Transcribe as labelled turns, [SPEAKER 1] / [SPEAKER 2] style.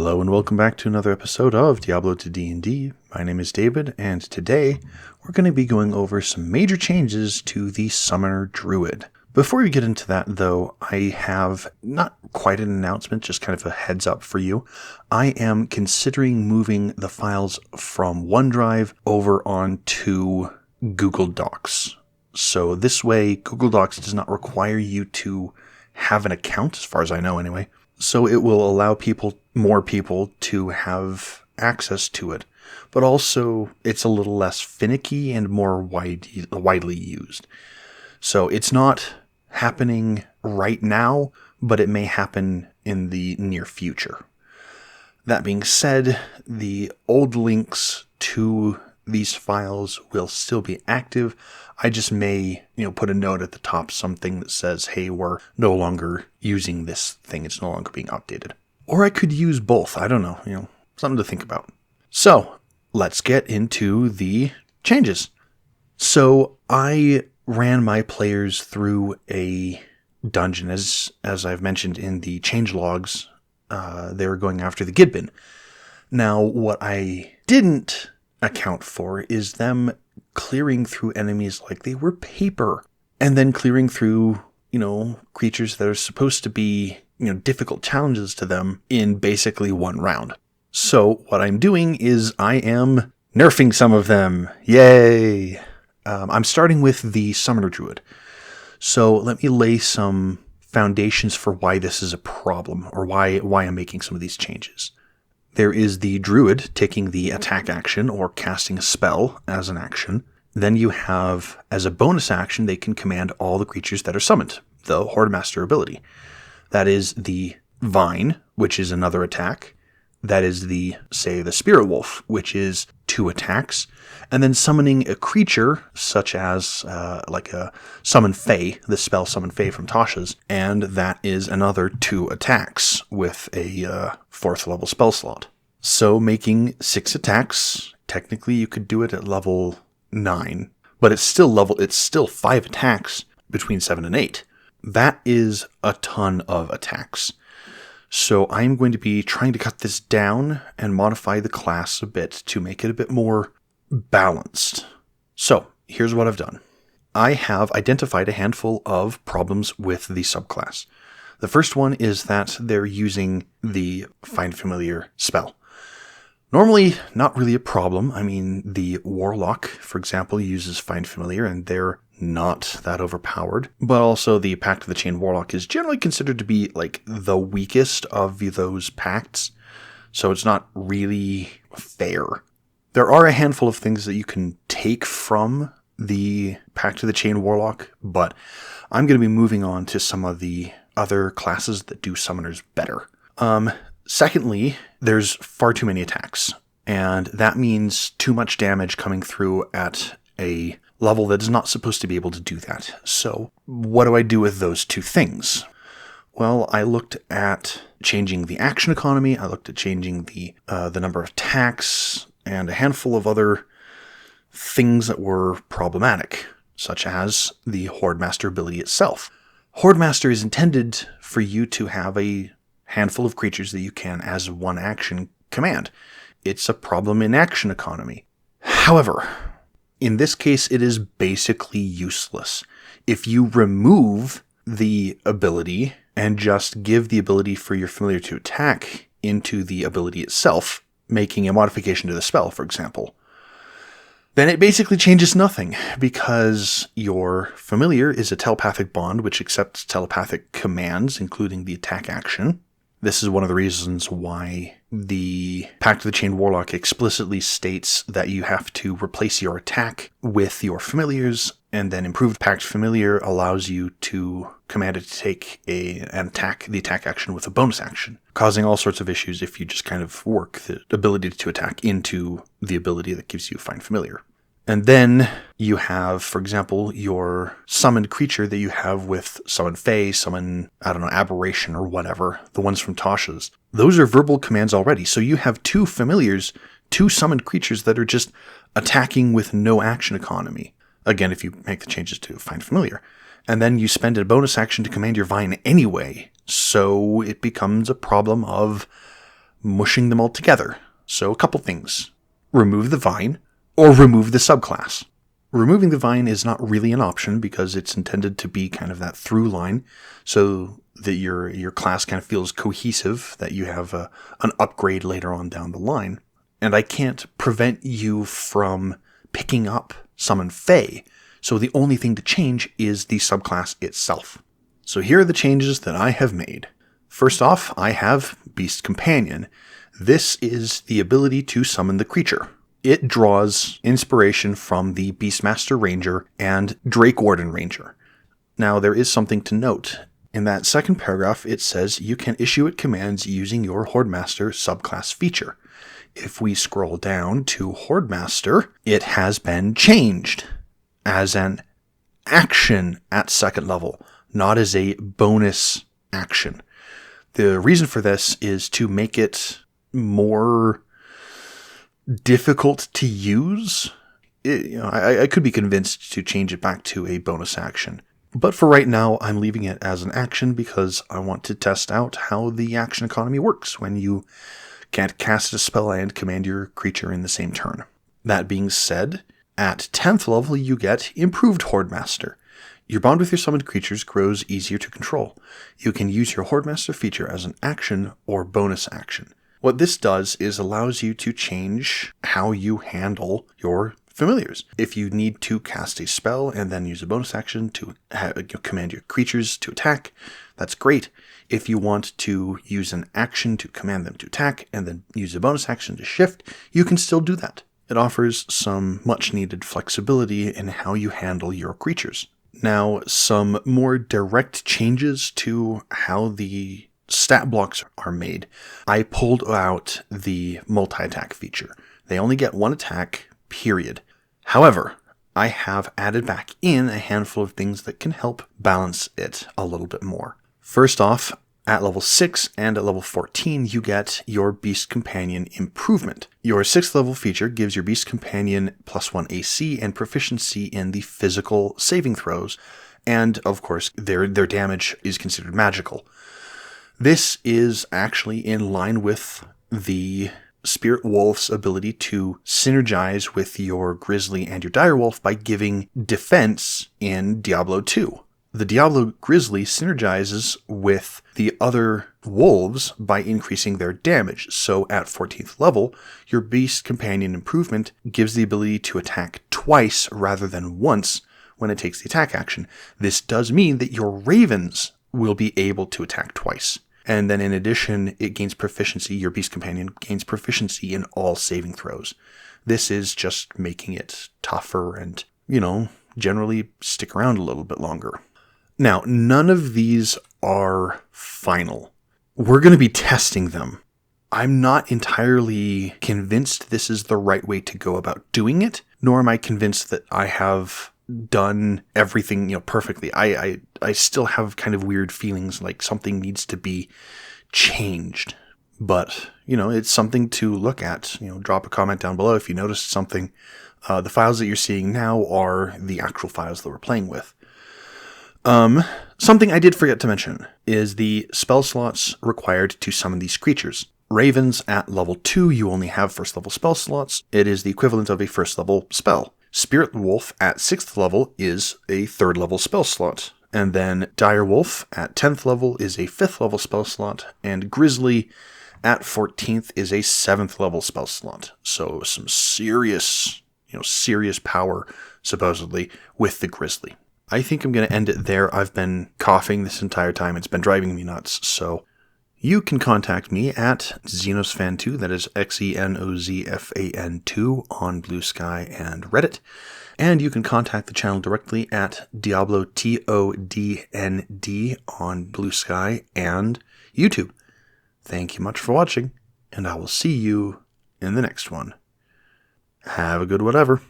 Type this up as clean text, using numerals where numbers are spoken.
[SPEAKER 1] Hello and welcome back to another episode of Diablo to D&D. My name is David, and today we're going to be going over some major changes to the Summoner Druid. Before we get into that, though, I have not quite an announcement, just kind of a heads up for you. I am considering moving the files from OneDrive over onto Google Docs. So this way, Google Docs does not require you to have an account, as far as I know anyway. So it will allow more people to have access to it. But also, it's a little less finicky and more widely used. So it's not happening right now, but it may happen in the near future. That being said, the old links to these files will still be active. I just may, put a note at the top, something that says, hey, we're no longer using this thing. It's no longer being updated. Or I could use both. I don't know, something to think about. So let's get into the changes. So I ran my players through a dungeon, as I've mentioned in the change logs. They were going after the Gidbin. Now, what I didn't account for is them clearing through enemies like they were paper, and then clearing through, creatures that are supposed to be, difficult challenges to them in basically one round. So what I'm doing is I am nerfing some of them. Yay! I'm starting with the Summoner Druid. So let me lay some foundations for why this is a problem, or why I'm making some of these changes. There is the Druid taking the attack action or casting a spell as an action. Then you have, as a bonus action, they can command all the creatures that are summoned, the Hordemaster ability. That is the Vine, which is another attack. That is the Spirit Wolf, which is 2 attacks. And then summoning a creature, such as like a Summon Fae, the spell Summon Fae from Tasha's, and that is another 2 attacks with a 4th level spell slot. So making 6 attacks, technically you could do it at level 9, but it's still 5 attacks between 7 and 8. That is a ton of attacks. So I'm going to be trying to cut this down and modify the class a bit to make it a bit more balanced. So here's what I've done. I have identified a handful of problems with the subclass. The first one is that they're using the Find Familiar spell. Normally, not really a problem. I mean, the Warlock, for example, uses Find Familiar, and they're not that overpowered. But also, the Pact of the Chain Warlock is generally considered to be, the weakest of those pacts. So it's not really fair. There are a handful of things that you can take from the Pact of the Chain Warlock, but I'm going to be moving on to some of the other classes that do summoners better. Secondly, there's far too many attacks, and that means too much damage coming through at a level that is not supposed to be able to do that. So what do I do with those 2 things? Well, I looked at changing the action economy, I looked at changing the number of attacks, and a handful of other things that were problematic, such as the Hordemaster ability itself. Hordemaster is intended for you to have a handful of creatures that you can, as one action, command. It's a problem in action economy. However, in this case, it is basically useless. If you remove the ability and just give the ability for your familiar to attack into the ability itself, making a modification to the spell, for example, then it basically changes nothing, because your familiar is a telepathic bond which accepts telepathic commands, including the attack action. This is one of the reasons why the Pact of the Chain Warlock explicitly states that you have to replace your attack with your familiars, and then Improved Pact Familiar allows you to command it to take the attack action with a bonus action, causing all sorts of issues if you just kind of work the ability to attack into the ability that gives you Find Familiar. And then you have, for example, your summoned creature that you have with Summon Fae, Summon, Aberration or whatever, the ones from Tasha's. Those are verbal commands already, so you have 2 familiars, 2 summoned creatures that are just attacking with no action economy. Again, if you make the changes to Find Familiar. And then you spend a bonus action to command your Vine anyway, so it becomes a problem of mushing them all together. So a couple things. Remove the vine or remove the subclass. Removing the vine is not really an option because it's intended to be kind of that through line so that your class kind of feels cohesive, that you have an upgrade later on down the line. And I can't prevent you from picking up Summon Fae, so the only thing to change is the subclass itself. So here are the changes that I have made. First off, I have Beast Companion. This is the ability to summon the creature. It draws inspiration from the Beastmaster Ranger and Drake Warden Ranger. Now, there is something to note. In that second paragraph, it says you can issue it commands using your Hordemaster subclass feature. If we scroll down to Hordemaster, it has been changed as an action at second level, not as a bonus action. The reason for this is to make it more difficult to use. I could be convinced to change it back to a bonus action. But for right now, I'm leaving it as an action because I want to test out how the action economy works when you can't cast a spell and command your creature in the same turn. That being said, at 10th level, you get Improved Hordemaster. Your bond with your summoned creatures grows easier to control. You can use your Hordemaster feature as an action or bonus action. What this does is allows you to change how you handle your familiars. If you need to cast a spell and then use a bonus action to command your creatures to attack, that's great. If you want to use an action to command them to attack and then use a bonus action to shift, you can still do that. It offers some much needed flexibility in how you handle your creatures. Now, some more direct changes to how the stat blocks are made. I pulled out the multi-attack feature. They only get one attack, period. However, I have added back in a handful of things that can help balance it a little bit more. First off, at level 6 and at level 14, you get your Beast Companion improvement. Your 6th level feature gives your Beast Companion +1 AC and proficiency in the physical saving throws, and of course, their damage is considered magical. This is actually in line with the Spirit Wolf's ability to synergize with your Grizzly and your Direwolf by giving defense in Diablo 2. The Diablo Grizzly synergizes with the other wolves by increasing their damage, so at 14th level, your Beast Companion improvement gives the ability to attack twice rather than once when it takes the attack action. This does mean that your Ravens will be able to attack twice. And then in addition, it gains proficiency, your Beast Companion gains proficiency in all saving throws. This is just making it tougher and, generally stick around a little bit longer. Now, none of these are final. We're going to be testing them. I'm not entirely convinced this is the right way to go about doing it, nor am I convinced that I have done everything, perfectly. I still have kind of weird feelings like something needs to be changed. But, it's something to look at. Drop a comment down below if you noticed something. The files that you're seeing now are the actual files that we're playing with. Something I did forget to mention is the spell slots required to summon these creatures. Ravens at level 2, you only have first level spell slots. It is the equivalent of a first level spell. Spirit Wolf at 6th level is a 3rd level spell slot. And then Direwolf at 10th level is a 5th level spell slot. And Grizzly at 14th is a 7th level spell slot. So some serious power, supposedly, with the Grizzly. I think I'm going to end it there. I've been coughing this entire time. It's been driving me nuts. So you can contact me at XenosFan2, that is XENOZFAN2 on Blue Sky and Reddit. And you can contact the channel directly at Diablo TODND on Blue Sky and YouTube. Thank you much for watching, and I will see you in the next one. Have a good whatever.